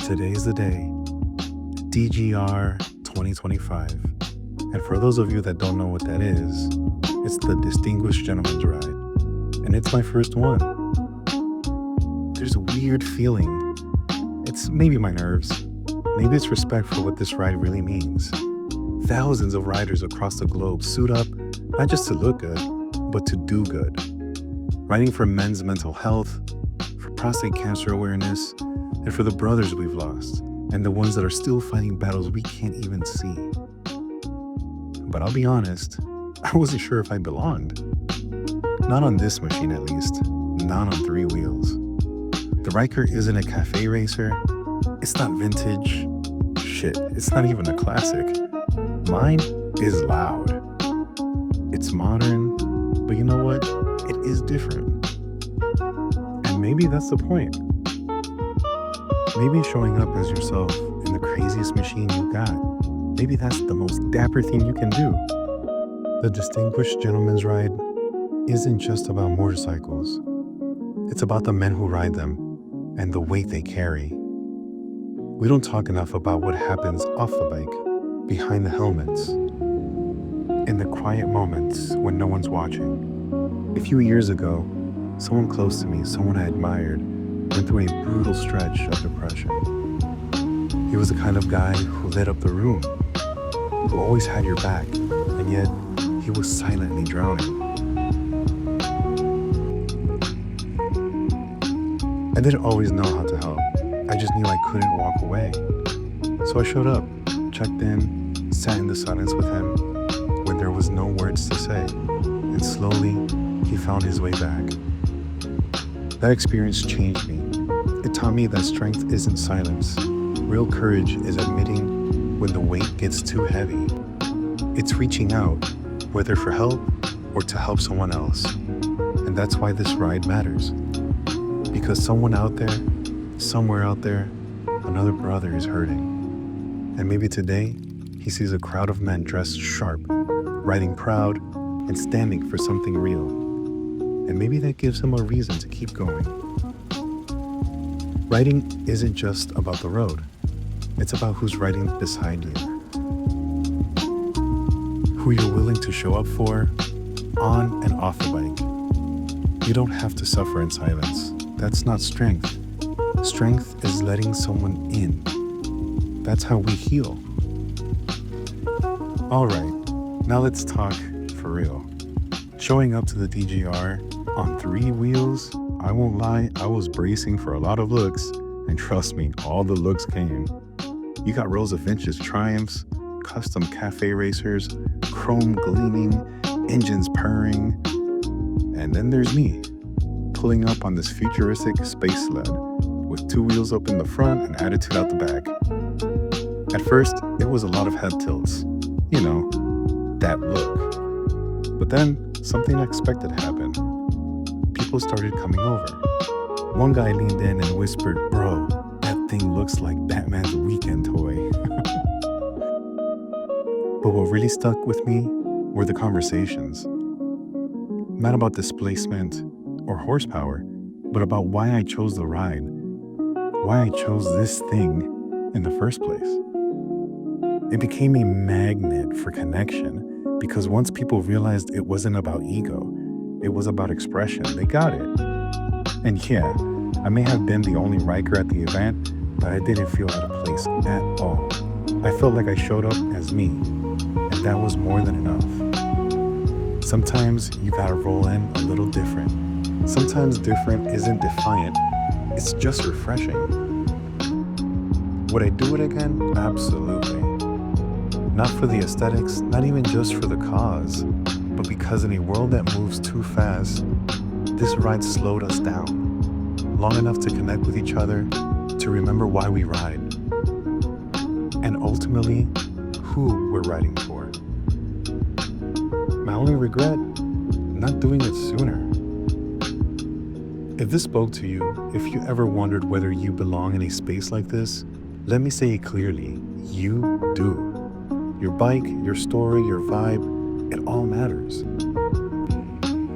Today's the day, DGR 2025. And for those of you that don't know what that is, it's the Distinguished Gentleman's Ride. And it's my first one. There's a weird feeling. It's maybe my nerves. Maybe it's respect for what this ride really means. Thousands of riders across the globe suit up, not just to look good, but to do good. Riding for men's mental health, for prostate cancer awareness, and for the brothers we've lost, and the ones that are still fighting battles we can't even see. But I'll be honest, I wasn't sure if I belonged. Not on this machine at least, not on three wheels. The Ryker isn't a cafe racer, it's not vintage, shit, it's not even a classic. Mine is loud. It's modern, but you know what? It is different. And maybe that's the point. Maybe showing up as yourself in the craziest machine you got, maybe that's the most dapper thing you can do. The Distinguished Gentleman's Ride isn't just about motorcycles. It's about the men who ride them and the weight they carry. We don't talk enough about what happens off the bike, behind the helmets, in the quiet moments when no one's watching. A few years ago, someone close to me, someone I admired, went through a brutal stretch of depression. He was the kind of guy who lit up the room, who always had your back, and yet he was silently drowning. I didn't always know how to help. I just knew I couldn't walk away. So I showed up, checked in, sat in the silence with him when there was no words to say, and slowly he found his way back. That experience changed me. It taught me that strength isn't silence. Real courage is admitting when the weight gets too heavy. It's reaching out, whether for help or to help someone else. And that's why this ride matters. Because someone out there, somewhere out there, another brother is hurting. And maybe today, he sees a crowd of men dressed sharp, riding proud, and standing for something real. And maybe that gives him a reason to keep going. Riding isn't just about the road. It's about who's riding beside you. Who you're willing to show up for, on and off the bike. You don't have to suffer in silence. That's not strength. Strength is letting someone in. That's how we heal. All right, now let's talk for real. Showing up to the DGR on three wheels, I won't lie, I was bracing for a lot of looks, and trust me, all the looks came. You got rows of vintage Triumphs, custom cafe racers, chrome gleaming, engines purring, and then there's me, pulling up on this futuristic space sled with two wheels up in the front and attitude out the back. At first, it was a lot of head tilts, you know, that look. But then something unexpected happened. People started coming over. One guy leaned in and whispered, "Bro, that thing looks like Batman's weekend toy." But what really stuck with me were the conversations. Not about displacement or horsepower, but about why I chose the ride, why I chose this thing in the first place. It became a magnet for connection because once people realized it wasn't about ego, it was about expression, they got it. And yeah, I may have been the only Ryker at the event, but I didn't feel out of place at all. I felt like I showed up as me, and that was more than enough. Sometimes you gotta roll in a little different. Sometimes different isn't defiant, it's just refreshing. Would I do it again? Absolutely. Not for the aesthetics, not even just for the cause, but because in a world that moves too fast, this ride slowed us down, long enough to connect with each other, to remember why we ride, and ultimately, who we're riding for. My only regret, not doing it sooner. If this spoke to you, if you ever wondered whether you belong in a space like this, let me say it clearly, you do. Your bike, your story, your vibe, it all matters.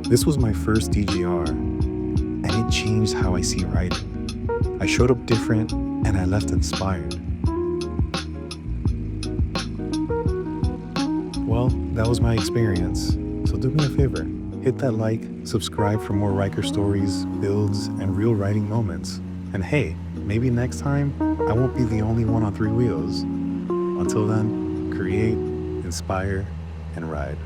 This was my first DGR, and it changed how I see riding. I showed up different, and and I left inspired. Well, that was my experience. So do me a favor, hit that like, subscribe for more Ryker stories, builds, and real riding moments. And hey, maybe next time I won't be the only one on three wheels. Until then, create, inspire, and ride.